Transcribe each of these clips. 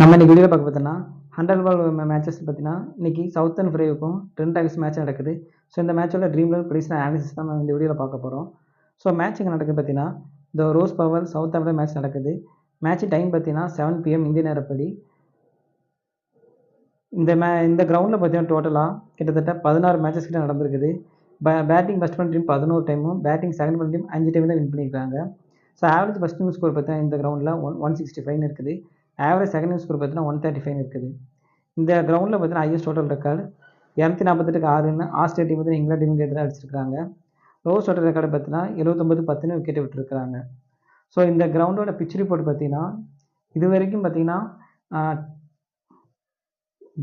நம்ம இன்னைக்கு வீடியோவில் பார்க்க பார்த்தோன்னா 100 பால் மேட்சஸ் பார்த்தீங்கன்னா இன்னைக்கு சவுத் அண்ட் ஃப்ரைவுக்கும் ட்ரெண்ட் டாக்ஸ் மேட்ச் நடக்குது. ஸோ இந்த மேட்சோட ட்ரீம் லெவல் ப்ரெடிக்ஷன் அனாலிசிஸ் தான் நம்ம இந்த வீடியோவில் பார்க்க போகிறோம். ஸோ மேட்ச் எங்கே நடக்குது பார்த்தீங்கன்னா இந்த rose power south Africa match நடக்குது. மேட்ச் டைம் பார்த்தீங்கன்னா 7 PM இந்திய நேரப்படி. இந்த கிரவுண்டில் பார்த்தீங்கன்னா டோட்டலாக கிட்டத்தட்ட 16 மேட்சஸ் கிட்ட நடந்திருக்குது. பேட்டிங் ஃபஸ்ட் பண்ண டீம் 11 டைமும், பேட்டிங் செகண்ட் பண்ண டீம் 5 டைம் தான் வின் பண்ணியிருக்காங்க. So average first inning score பார்த்தீங்கன்னா இந்த கிரவுண்டில் 165 இருக்குது. ஆவரேஜ் செகண்ட் இன்னிங் ஸ்கோர் பார்த்தீங்கன்னா 135 இருக்குது. இந்த கிரவுண்டில் பார்த்தீங்கன்னா ஹையஸ்ட் டோட்டல் ரெக்கார்டு 248க்கு 6ன்னு ஆஸ்திரேலியா டீம் வந்து இங்கிலாந்து டீமுக்கு எதிராக அடிச்சிருக்காங்க. லோவஸ்ட் டோட்டல் ரெக்கார்டு பார்த்தீங்கன்னா 79-10 விக்கெட் விட்டுருக்காங்க. ஸோ இந்த கிரவுண்டோட பிச் ரிப்போர்ட் பார்த்தீங்கன்னா இது வரைக்கும் பார்த்தீங்கன்னா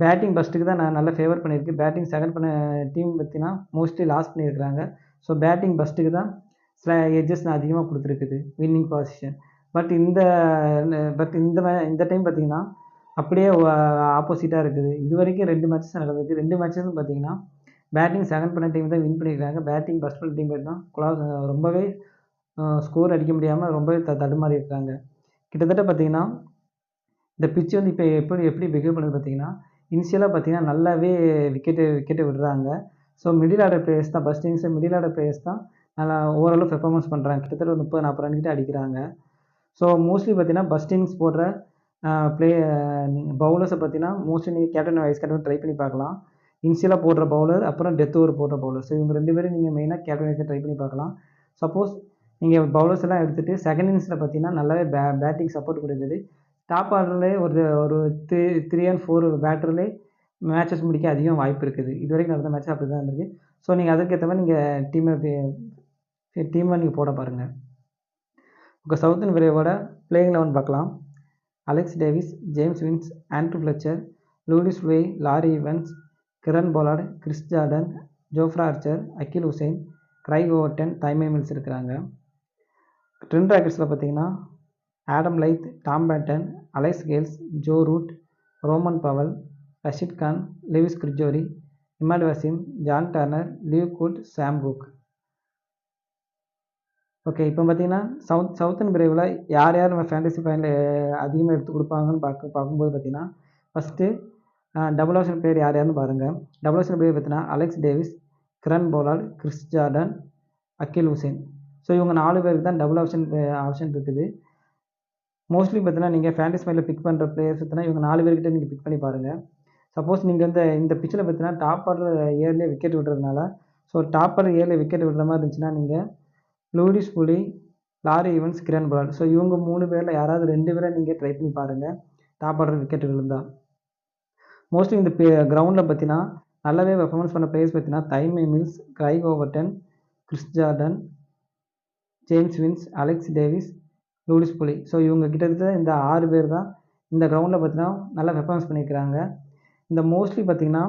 பேட்டிங் ஃபஸ்ட்டுக்கு தான் நான் நல்லா ஃபேவர் பண்ணியிருக்கு. பேட்டிங் செகண்ட் பண்ண டீம் பார்த்தீங்கன்னா மோஸ்ட்லி லாஸ் பண்ணியிருக்கிறாங்க. ஸோ பேட்டிங் ஃபஸ்ட்டுக்கு தான் சில எட்ஜஸ் நான் அதிகமாக கொடுத்துருக்குது வின்னிங் பொசிஷன். பட் இந்த டைம் பார்த்தீங்கன்னா அப்படியே ஆப்போசிட்டாக இருக்குது. இது வரைக்கும் 2 மேட்சஸ் நடந்திருக்கு. 2 மேட்சஸும் பார்த்தீங்கன்னா பேட்டிங் செகண்ட் பண்ண டீம் தான் வின் பண்ணியிருக்காங்க. பேட்டிங் ஃபஸ்ட் பண்ண டீம் பார்த்தீங்கன்னா ரொம்பவே ஸ்கோர் அடிக்க முடியாமல் ரொம்பவே தடுமாறி இருக்காங்க. கிட்டத்தட்ட பார்த்தீங்கன்னா இந்த பிட்ச் வந்து இப்போ எப்படி பிஹேவ் பண்ணுது பார்த்தீங்கன்னா இனிஷியலாக பார்த்தீங்கன்னா நல்லாவே விக்கெட்டை விடுறாங்க. ஸோ மிடில் ஆர்டர் பிளேயர்ஸ் தான் ஃபஸ்ட் இன்னிங்ஸில் மிடில் ஆர்டர் பிளேயர்ஸ் தான் நல்லா ஓரளவு பெர்ஃபார்மன்ஸ் பண்ணுறாங்க. கிட்டத்தட்ட ஒரு 30-40 ரன் கிட்ட அடிக்கிறாங்க. ஸோ மோஸ்ட்லி பார்த்தீங்கன்னா ஃபஸ்ட் இன்னிங்ஸ் போடுற பவுலர்ஸை பார்த்தீங்கன்னா மோஸ்ட்லி நீங்கள் கேப்டன் வைஸ் கேப்டன் ட்ரை பண்ணி பார்க்கலாம். இனிஷியலாக போடுற பவுலர் அப்புறம் டெத் ஓவர் போடுற பவுலர். ஸோ இவங்க 2 பேரும் நீங்கள் மெயினாக கேப்டன் வைஸ் ட்ரை பண்ணி பார்க்கலாம். சப்போஸ் நீங்கள் பவுலர்ஸ் எல்லாம் எடுத்துகிட்டு செகண்ட் இன்னிங்ஸில் பார்த்தீங்கன்னா நல்லாவே பேட்டிங் சப்போர்ட் கொடுக்குது. டாப் ஆர்டர்லேயே ஒரு 3 and 4 பேட்டர்லேயே மேட்சஸ் முடிக்க அதிகம் வாய்ப்பு இருக்குது. இது வரைக்கும் நடந்த மேட்ச் அப்படி தான் இருந்திருக்கு. ஸோ நீங்கள் அதுக்கேற்ற மாதிரி நீங்கள் டீமை நீங்கள் போட பாருங்கள். உங்கள் சவுத் அண்ட் ஃப்ரைவோட பிளேயிங் 11 பார்க்கலாம். Alex Davies, James Vince, Andrew Fletcher, Lewis லுய், Laurie Evans, Kieron Pollard, Chris Jordan, Jofra Archer, Akeal Hosein, Craig Overton, Tymal Mills இருக்கிறாங்க. ட்ரெண்ட் ராக்கெட்ஸில் பார்த்தீங்கன்னா Adam Lyth, Tom Banton, Alex Hales, Joe Root, Rovman Powell, Rashid Khan, Lewis Gregory, Imad Wasim, John Turner, லிவ் குட், Sam Cook. Okay, இப்போ பார்த்தீங்கன்னா south and பிரேவில் யார் நம்ம fantasy final அதிகமாக எடுத்து கொடுப்பாங்கன்னு பார்க்கும்போது பார்த்தீங்கன்னா ஃபஸ்ட்டு டபுள் ஆப்ஷன் பிளேயர் யாருன்னு பாருங்கள். டபுள் ஆப்ஷன் பிளேயர் பார்த்தீங்கன்னா Alex Davies, Kieron Pollard, Chris Jordan, Akeal Hosein. So இவங்க 4 பேருக்கு தான் டபுள் ஆப்ஷன் இருக்குது. மோஸ்ட்லி பார்த்தீங்கன்னா நீங்கள் ஃபேண்டசி ஃபைனலில் பிக் பண்ணுற பிளேயர்ஸ் பார்த்தீங்கன்னா இவங்க 4 பேர்கிட்ட நீங்கள் பிக் பண்ணி பாருங்கள். சப்போஸ் நீங்கள் இந்த பிச்சில் பார்த்தீங்கன்னா டாப் ஆர்டர் ஏர்லேயே விக்கெட் விடுறதுனால ஸோ டாப் ஆர்டர் ஏரில் விக்கெட் விடுற மாதிரி இருந்துச்சுன்னா நீங்கள் லூயிஸ் லுய், Laurie Evans, Kieron Pollard. So இவங்க 3 பேரில் யாராவது 2 பேரை நீங்கள் ட்ரை பண்ணி பாருங்கள் டாப் ஆர்டர் விக்கெட் விழுந்தால். மோஸ்ட்லி இந்த கிரவுண்டில் பார்த்தீங்கன்னா நல்லாவே பெர்ஃபார்மன்ஸ் பண்ண பிளேயர்ஸ் பார்த்தீங்கன்னா Tymal Mills, Craig Overton, Chris Jordan, James Vince, Alex Davies, Lewis லுய். ஸோ இவங்க கிட்டத்தட்ட இந்த 6 பேர் தான் இந்த கிரவுண்டில் பார்த்தீங்கன்னா நல்லா பெர்ஃபார்மன்ஸ் பண்ணியிருக்கிறாங்க. இந்த மோஸ்ட்லி பார்த்தீங்கன்னா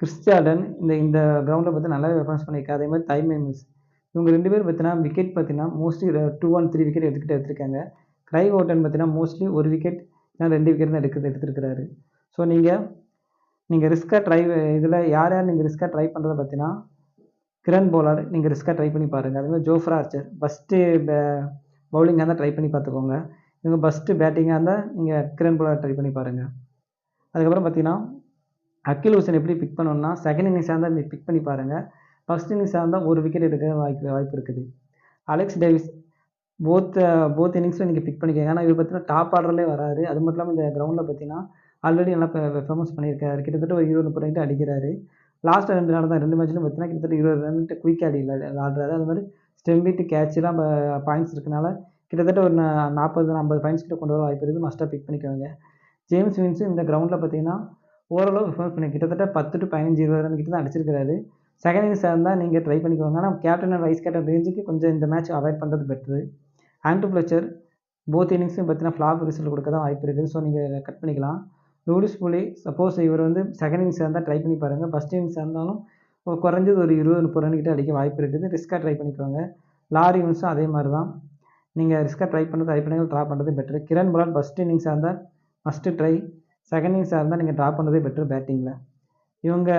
கிறிஸ் ஜார்டன் இந்த கிரவுண்டில் பார்த்து நல்லாவே பெர்ஃபார்மன்ஸ் பண்ணியிருக்காங்க. அதே மாதிரி டைமே மில்ஸ் இவங்க 2 பேர் பார்த்தீங்கன்னா விக்கெட் பார்த்தீங்கன்னா மோஸ்ட்லி 2 and 3 விக்கெட் எடுத்திருக்காங்க. கிரைக் ஓவர்டன் பார்த்தீங்கன்னா மோஸ்ட்லி 1 விக்கெட் இல்லைனா 2 விக்கெட் தான் எடுத்துருக்கிறாரு. ஸோ நீங்கள் ரிஸ்க்காக இதில் யார் நீங்கள் ரிஸ்க்காக ட்ரை பண்ணுறத பார்த்தீங்கன்னா கிரண் போலார்ட் நீங்கள் ரிஸ்க்காக ட்ரை பண்ணி பாருங்கள். அதே மாதிரி ஜோஃப்ரா ஆர்ச்சர் ஃபஸ்ட்டு பவுலிங்காக இருந்தால் ட்ரை பண்ணி பார்த்துக்கோங்க. இவங்க ஃபஸ்ட்டு பேட்டிங்காக இருந்தால் நீங்கள் கிரண் போலார்ட் ட்ரை பண்ணி பாருங்கள். அதுக்கப்புறம் பார்த்தீங்கன்னா அகில் ஹுசைன் எப்படி பிக் பண்ணணும்னா செகண்ட் இன்னிங்ஸாக இருந்தால் பிக் பண்ணி பாருங்கள். ஃபஸ்ட் இன்னிங்ஸாக இருந்தால் 1 விக்கெட் எடுக்க வாய்ப்பு இருக்குது. அலெக்ஸ் டேவிஸ் போத் இன்னிங்ஸில் நீங்கள் பிக் பண்ணிக்கோங்க. ஆனால் இவர் பார்த்தீங்கன்னா டாப் ஆர்டர்லேயே வராரு. அது மட்டும் இல்லாமல் இந்த கிரவுண்டில் பார்த்தீங்கன்னா ஆல்ரெடி நல்லா பெர்ஃபார்மன்ஸ் பண்ணியிருக்காரு. கிட்டத்தட்ட ஒரு 20-30 ரன் அடிக்கிறாரு. லாஸ்ட் 2 நாள் தான் 2 மேட்ச்லையும் பார்த்தீங்கன்னா கிட்டத்தட்ட 20 ரன் குயிக்காக ஆடுறாரு. அது மாதிரி ஸ்டெம் பீட்டு கேட்செலாம் பாயிண்ட்ஸ் இருக்கனால கிட்டத்தட்ட ஒரு 40-50 பாயிண்ட்ஸ் கிட்ட கொண்டு வர வாய்ப்பு இருக்குது. மஸ்ட்டாக பிக் பண்ணிக்கோங்க. ஜேம்ஸ் வின்ஸு இந்த கிரவுண்டில் பார்த்தீங்கன்னா ஓரளவு பெர்ஃபார்மன்ஸ் பண்ணி கிட்டத்தட்ட 10-15-20 ரன் கிட்ட தான் அடிச்சிருக்கிறாரு. செகண்ட் இன்னிங்ஸாக இருந்தால் நீங்கள் ட்ரை பண்ணிக்கோங்க. ஆனால் கேப்டன் அண்ட் வைஸ் கேப்டன் ரேஞ்சுக்கு கொஞ்சம் இந்த மேட்ச் அவாய்ட் பண்ணுறது பெட்ரு. ஆண்ட்ரூ ஃப்ளெச்சர் போத் இன்னிங்ஸும் பார்த்தீங்கன்னா ஃப்ளாப் ரிசல்ட் கொடுக்க தான் வாய்ப்பு இருக்குது. ஸோ நீங்கள் கட் பண்ணிக்கலாம். லூயிஸ் லுய் சப்போஸ் இவர் செகண்ட் இன்னிங்ஸாக இருந்தால் ட்ரை பண்ணி பாருங்கள். ஃபஸ்ட் இன்னிங்ஸாக இருந்தாலும் குறைஞ்சது ஒரு 20-30 ரன் கிட்ட அடிக்க வாய்ப்பு இருக்குது. ரிஸ்க்காக ட்ரை பண்ணிக்கோங்க. லாரி ஈவன்ஸும் அதே மாதிரி தான். நீங்கள் ரிஸ்க்காக ட்ரை பண்ணி ட்ரா பண்ணுறது பெட்ரு. கிரண் போலார்ட் ஃபஸ்ட் இன்னிங்ஸாக இருந்தால் மஸ்ட்டு ட்ரை. செகண்ட் இன்னிங்ஸாக இருந்தால் நீங்கள் ட்ரா பண்ணுறதே பெட்ரு பேட்டிங்கில். இவங்க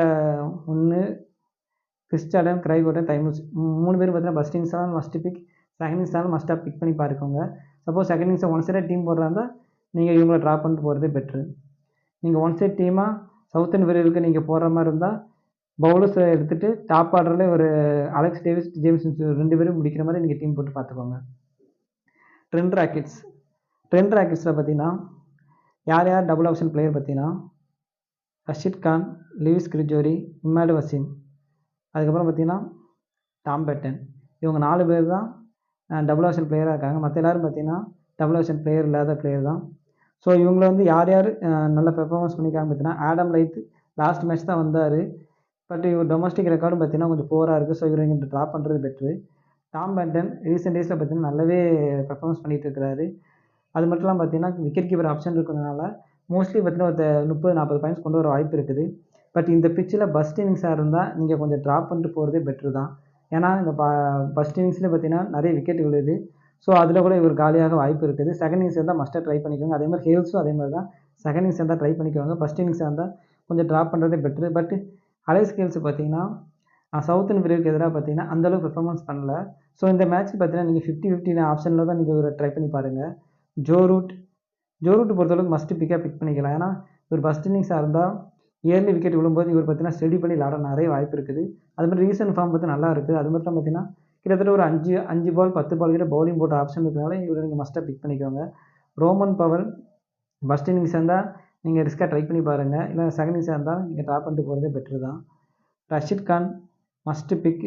Chris Jordan, Craig Overton, Tymal Mills 3 பேரும் பார்த்தீங்கன்னா ஃபஸ்ட் இன்னிங்ஸாக மஸ்ட் பிக், செகண்ட் இன்னிங்ஸாக மஸ்ட்டாக பிக் பண்ணி பாருக்கோங்க. சப்போஸ் செகண்ட் இன்னிங்ஸை ஒன் சைடாக டீம் போடுறாங்க நீங்கள் இவங்கள ட்ராப் பண்ணிட்டு போகிறதே பெட்ரு. நீங்கள் ஒன் சைட் டீமாக சவுத்தன் வீரருக்கு நீங்கள் போடுற மாதிரி இருந்தால் பவுலர்ஸை எடுத்துகிட்டு டாப் ஆர்டரில் ஒரு அலெக்ஸ் டேவிஸ், ஜேம்ஸ் வின்ஸ் 2 பேரும் முடிக்கிற மாதிரி நீங்கள் டீம் போட்டு பார்த்துக்கோங்க. ட்ரெண்ட் ராக்கெட்ஸில் பார்த்தீங்கன்னா யார் டபுள் ஆப்ஷன் பிளேயர் பார்த்தீங்கன்னா ரஷித் கான், லூயிஸ் கிரிஜோரி, இமாடு வசீம், அதுக்கப்புறம் பார்த்தீங்கன்னா டாம் பேட்டன். இவங்க 4 பேர் தான் டபுள் ஆப்ஷன் பிளேயராக இருக்காங்க. மற்ற எல்லோரும் பார்த்தீங்கன்னா டபுள் ஆப்ஷன் பிளேயர் இல்லாத பிளேயர் தான். ஸோ இவங்கள வந்து யார் நல்ல பெர்ஃபார்மன்ஸ் பண்ணிக்காங்க பார்த்தீங்கன்னா ஆடம் லைத் லாஸ்ட் மேட்ச் தான் வந்தார். பட் இவர் டொமஸ்டிக் ரெக்கார்டும் பார்த்தீங்கன்னா கொஞ்சம் போராக இருக்குது. ஸோ இவர் இங்கே ட்ராப் பண்ணுறது பெட்ரு. டாம் பேட்டன் ரீசெண்ட் டேஸில் பார்த்தீங்கன்னா நல்லாவே பெர்ஃபார்மன்ஸ் பண்ணிகிட்டு இருக்கிறாரு. அது மட்டும் இல்லாமல் பார்த்தீங்கன்னா விக்கெட் கீப்பர் ஆப்ஷன் இருக்கிறதுனால மோஸ்ட்லி பார்த்தீங்கன்னா ஒரு 30-40 பாயிண்ட்ஸ் கொண்டு வர வாய்ப்பு இருக்குது. பட் இந்த பிச்சில் பஸ்ட் இன்னிங்ஸாக இருந்தால் நீங்கள் கொஞ்சம் ட்ராப் பண்ணிட்டு போகிறதே பெட்ரு தான். ஏன்னா இந்த ஃபஸ்ட் இன்னிங்ஸ்லேயே பார்த்தீங்கன்னா நிறைய விக்கெட் விழுது. ஸோ அதில் கூட இவர் காலியாக வாய்ப்பு இருக்குது. செகண்ட் இன்னிங்ஸ் இருந்தால் மஸ்ட்டாக ட்ரை பண்ணிக்கோங்க. அதே மாதிரி ஹேல்ஸும் அதே மாதிரி தான். செகண்ட் இன்னிங்ஸ் இருந்தால் ட்ரை பண்ணிக்கோங்க. ஃபஸ்ட் இன்னிங்ஸாக இருந்தால் கொஞ்சம் ட்ராப் பண்ணுறதே பெட்ரு. பட் அலெக்ஸ் ஹேல்ஸ் பார்த்தீங்கன்னா சவுத்தன் வீரருக்கு எதிராக பார்த்தீங்கன்னா அந்தளவுக்கு பெர்ஃபார்மன்ஸ் பண்ணல. ஸோ இந்த மேட்ச் பார்த்தீங்கன்னா நீங்கள் 50-50 ஆப்ஷனில் தான் நீங்கள் ஒரு ட்ரை பண்ணி பாருங்கள். ஜோ ரூட் பொறுத்தளவுக்கு மஸ்ட்டு பிக் பண்ணிக்கலாம். ஏன்னா இவர் ஃபஸ்ட் இன்னிங்ஸாக இருந்தால் இயர்லி விக்கெட் விழும்போது இவர் பார்த்தீங்கன்னா ஸ்டெடி பண்ணி விளாட நிறைய வாய்ப்பு இருக்குது. அது மாதிரி ரீசன்ட் ஃபார்ம் பார்த்து நல்லா இருக்குது. அது மட்டும் பார்த்தீங்கன்னா கிட்டத்தட்ட ஒரு 5 பால் 10 பால் கிட்ட பவுலிங் போட்ட ஆப்ஷன் இருக்கிறனால இவரை நீங்கள் மஸ்ட்டாக பிக் பண்ணிக்கோங்க. ரோமன் பவல் ஃபஸ்ட் இன்னிங்ஸ் இருந்தால் நீங்கள் ரிஸ்க்காக ட்ரை பண்ணி பாருங்கள். இல்லை செகண்ட் இன்னிங்ஸாக இருந்தால் நீங்கள் ட்ராப் பண்ணிட்டு போகிறதே பெட்ரு தான். Rashid Khan must pick.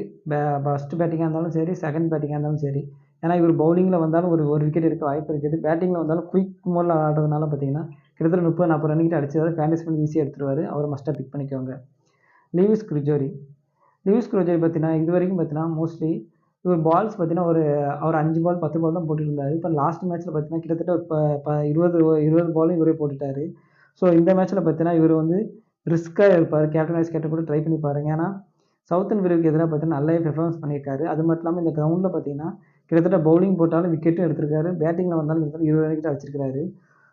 First பேட்டிங்காக இருந்தாலும் சரி, செகண்ட் பேட்டிங்காக இருந்தாலும் சரி. ஏன்னா இவர் பவுலிங்கில் வந்தாலும் ஒரு விக்கெட் எடுக்க வாய்ப்பு இருக்குது. பேட்டிங்கில் வந்தாலும் குயிக் மோடில் ஆடுறதுனால பார்த்தீங்கன்னா கிட்டத்தட்ட 30-40 ரன் கிட்ட அடிச்சதாவது ஃபேண்டஸி பண்ணி ஈஸியாக எடுத்துருவார். அவரை மஸ்ட்டாக பிக் பண்ணிக்கோங்க. லூயிஸ் கிரிஜோரி பார்த்தீங்கன்னா இது வரைக்கும் பார்த்தீங்கன்னா மோஸ்ட்லி இவர் பால்ஸ் பார்த்தீங்கன்னா அவர் 5 பால் 10 பால் தான் போட்டுருந்தார். இப்போ லாஸ்ட் மேட்ச்சில் பார்த்தீங்கன்னா கிட்டத்தட்ட 20 பாலும் இவரே போட்டுட்டார். ஸோ இந்த மேட்ச்சில் பார்த்தீங்கன்னா இவர் வந்து ரிஸ்க்காக இருப்பார். கேப்டன் வைஸ் கேப்டன் கூட ட்ரை பண்ணி பாருங்கள். ஏன்னா சவுத்தன் வீரருக்கு எதிராக பார்த்தீங்கன்னா நல்லாவே பெர்ஃபார்மன்ஸ் பண்ணியிருக்காரு. அது மட்டும் இல்லாமல் இந்த கிரவுண்டில் பார்த்தீங்கன்னா கிட்டத்தட்ட பவுலிங் போட்டாலும் விக்கெட்டும் எடுத்திருக்காரு. பேட்டிங்கில் வந்தாலும் கிட்டத்தட்ட 20 ரன் கிட்ட அடிச்சிருக்காரு.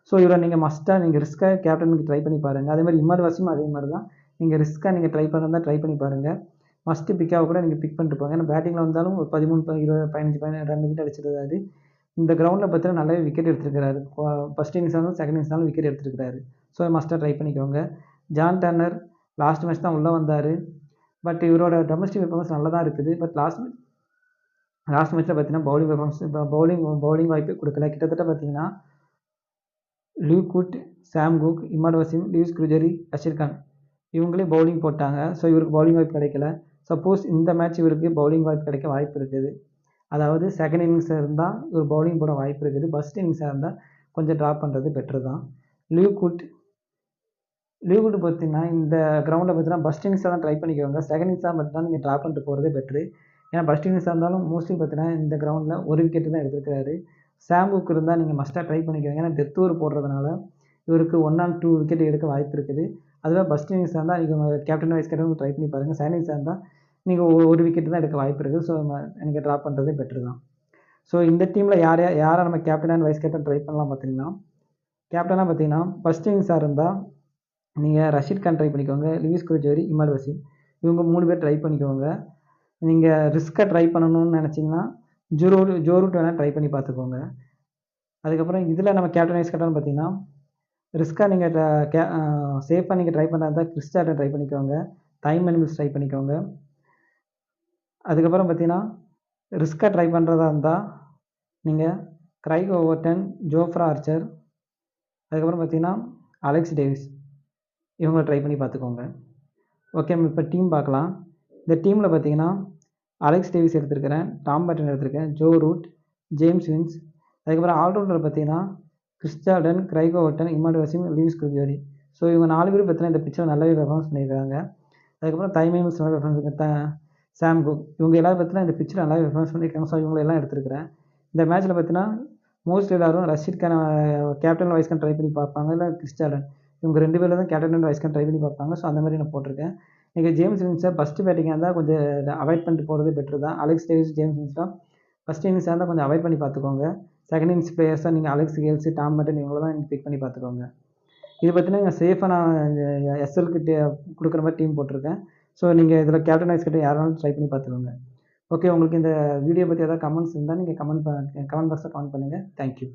ஸோ இவரை நீங்கள் மஸ்ட்டாக நீங்கள் ரிஸ்க்காக கேப்டனுக்கு ட்ரை பண்ணி பாருங்கள். அதே மாதிரி இமாடு வசீம் அதே மாதிரி தான். நீங்கள் ரிஸ்க்காக நீங்கள் ட்ரை பண்ணுறதா ட்ரை பண்ணி பாருங்கள். மஸ்ட்டு பிக்காக கூட நீங்கள் பிக் பண்ணிட்டு போங்க. ஏன்னா பேட்டிங்கில் வந்தாலும் ஒரு 13, 20, 15 ரன் கிட்ட அடிச்சிருக்காரு. இந்த கிரவுண்டில் பார்த்தீங்கன்னா நல்லாவே விக்கெட் எடுத்திருக்கிறாரு. ஃபஸ்ட் இன்னிங்ஸ் ஆனாலும் செகண்ட் இன்னிங்ஸ் ஆனாலும் விக்கெட் எடுத்திருக்கிறாரு. ஸோ மஸ்ட்டாக ட்ரை பண்ணிக்கோங்க. ஜான் டர்னர் லாஸ்ட் மேட்ச் தான் உள்ளே வந்தார். பட் இவரோட டொமஸ்டிக் பெர்ஃபார்மன்ஸ் நல்லா தான் இருக்குது. பட் லாஸ்ட் மேட்ச்சில் பார்த்தீங்கன்னா பவுலிங் வாய்ப்பு கொடுக்கல. கிட்டத்தட்ட பார்த்தீங்கன்னா Luke Wood, Sam Cook, Imad Wasim, Lewis Gregory, Rashid Khan இவங்களே பவுலிங் போட்டாங்க. ஸோ இவருக்கு பவுலிங் வாய்ப்பு கிடைக்கல. சப்போஸ் இந்த மேட்ச் இவருக்கு பவுலிங் வாய்ப்பு கிடைக்க வாய்ப்பு இருக்குது. அதாவது செகண்ட் இன்னிங்ஸாக இருந்தால் இவர் பவுலிங் போட வாய்ப்பு இருக்குது. ஃபஸ்ட் இன்னிங்ஸாக இருந்தால் கொஞ்சம் ட்ராப் பண்ணுறது பெட்ரு தான். லியூக் வுட் பார்த்தீங்கன்னா இந்த கிரவுண்டில் பார்த்தீங்கன்னா ஃபஸ்ட் இன்னிங்ஸாக தான் ட்ரை பண்ணிக்கோங்க. செகண்ட் இன்னிங்ஸாக மட்டும் நீங்கள் ட்ராப் பண்ணிட்டு போகிறதே பெட்ரு. ஏன்னா ஃபஸ்ட் இன்னிங்ஸாக இருந்தாலும் மோஸ்ட்லி பார்த்தீங்கன்னா இந்த கிரவுண்டில் ஒரு விக்கெட்டு தான் எடுத்திருக்காரு. சாம் குக் இருந்தால் நீங்கள் மஸ்ட்டாக ட்ரை பண்ணிக்கோங்க. ஏன்னா டெத் ஓவர் போடுறதுனால இவருக்கு 1 or 2 விக்கெட் எடுக்க வாய்ப்பு இருக்குது. அதுவே ஃபஸ்ட் இன்னிங்ஸாக இருந்தால் நீங்கள் கேப்டன் வைஸ் கேப்டன் ட்ரை பண்ணி பாருங்கள். செகண்ட் இன்னிங்ஸாக இருந்தால் நீங்கள் ஒரு விக்கெட்டு தான் எடுக்க வாய்ப்பு இருக்குது. ஸோ நீங்கள் ட்ராப் பண்ணுறதே பெட்ரு தான். ஸோ இந்த டீமில் யாரை நம்ம captain and vice captain try பண்ணலாம் பார்த்தீங்கன்னா ஃபஸ்ட் இன்னிங்ஸாக இருந்தால் நீங்கள் ரஷித் கான் ட்ரை பண்ணிக்கோங்க. லூயிஸ் கிரிஜோரி, இமாடு வசீம் இவங்க 3 பேர் ட்ரை பண்ணிக்கோங்க. நீங்கள் ரிஸ்க்காக ட்ரை பண்ணணும்னு நினச்சிங்கன்னா ஜோ ரூட் வேணால் ட்ரை பண்ணி பார்த்துக்கோங்க. அதுக்கப்புறம் இதில் நம்ம கேப்டன் வைஸ் கேப்டன் பார்த்தீங்கன்னா ரிஸ்க்காக நீங்கள் சேஃபாக நீங்கள் ட்ரை பண்ணுறதா இருந்தால் கிறிஸ் ஜார்டன் ட்ரை பண்ணிக்கோங்க. டைம் அனிமல்ஸ் ட்ரை பண்ணிக்கோங்க. அதுக்கப்புறம் பார்த்தீங்கன்னா ரிஸ்க்காக ட்ரை பண்ணுறதா இருந்தால் நீங்கள் கிரைக் ஓவர்டன், ஜோஃப்ரா ஆர்ச்சர், அதுக்கப்புறம் பார்த்தீங்கன்னா அலெக்ஸ் டேவிஸ் இவங்களை ட்ரை பண்ணி பார்த்துக்கோங்க. ஓகே, நம்ம இப்போ டீம் பார்க்கலாம். இந்த டீமில் பார்த்தீங்கன்னா அலெக்ஸ் டேவிஸ் எடுத்திருக்கிறேன், டாம் பேட்டன் எடுத்திருக்கேன், ஜோ ரூட், ஜேம்ஸ் வின்ஸ், அதுக்கப்புறம் ஆல்ரவுண்டர் பார்த்தீங்கன்னா Chris Jordan, Craig Overton, Imad Wasim, Lewis Gregory. So இவங்க 4 பேர் பார்த்தீங்கன்னா இந்த பிச்சில் நல்லாவே பெர்ஃபார்மன்ஸ் பண்ணியிருக்காங்க. அதுக்கப்புறம் டைமிங்ஸ் நல்லா பெர்ஃபார்மன்ஸ் சாம் குக் இவங்க எல்லோரும் பார்த்தீங்கன்னா இந்த பிச்சில் நல்லாவே பெர்ஃபார்மன்ஸ் பண்ணியிருக்காங்க. ஸோ இவங்களெல்லாம் எடுத்துருக்கிறேன். இந்த மேட்ச்சில் பார்த்தீங்கன்னா மோஸ்ட் எல்லோரும் Rashid Khan captain vice captain try பண்ணி பார்ப்பாங்க. இல்லை கிறிஸ் ஜார்டன் இவங்க 2 பேரில் தான் captain and vice captain try பண்ணி பார்ப்பாங்க. ஸோ அந்த மாதிரி நான் போட்டிருக்கேன். நீங்கள் ஜேம்ஸ் வின்ஸை ஃபஸ்ட்டு பேட்டிங்காக இருந்தால் கொஞ்சம் அவாய்ட் பண்ணிட்டு போகிறது பெட்ரு தான். அலெக்ஸ் டேவிஸ், ஜேம்ஸ் வின்ஸ்லாம் ஃபஸ்ட் இன்னிங்ஸாக இருந்தால் கொஞ்சம் அவாய்ட் பண்ணி பார்த்துக்கோங்க. செகண்ட் இன்னிங்ஸ் பிளேயர்ஸாக நீங்கள் அலெக்ஸ் ஹேல்ஸ், டாம் பேட்டன் இவங்கள தான் நீங்கள் பிக் பண்ணி பார்த்துக்கோங்க. இது பார்த்தீங்கன்னா சேஃபாக நான் எஸ்எல்க்கு கொடுக்குற மாதிரி டீம் போட்டிருக்கேன். ஸோ நீங்கள் இதில் கேப்டன் வைஸ் கேப்டன் யாராலும் ட்ரை பண்ணி பார்த்துக்கோங்க. ஓகே, உங்களுக்கு இந்த வீடியோ பற்றி ஏதாவது கமெண்ட்ஸ் இருந்தால் நீங்கள் கமெண்ட் பாக்ஸில் கமெண்ட் பண்ணுங்கள். தேங்க்யூ.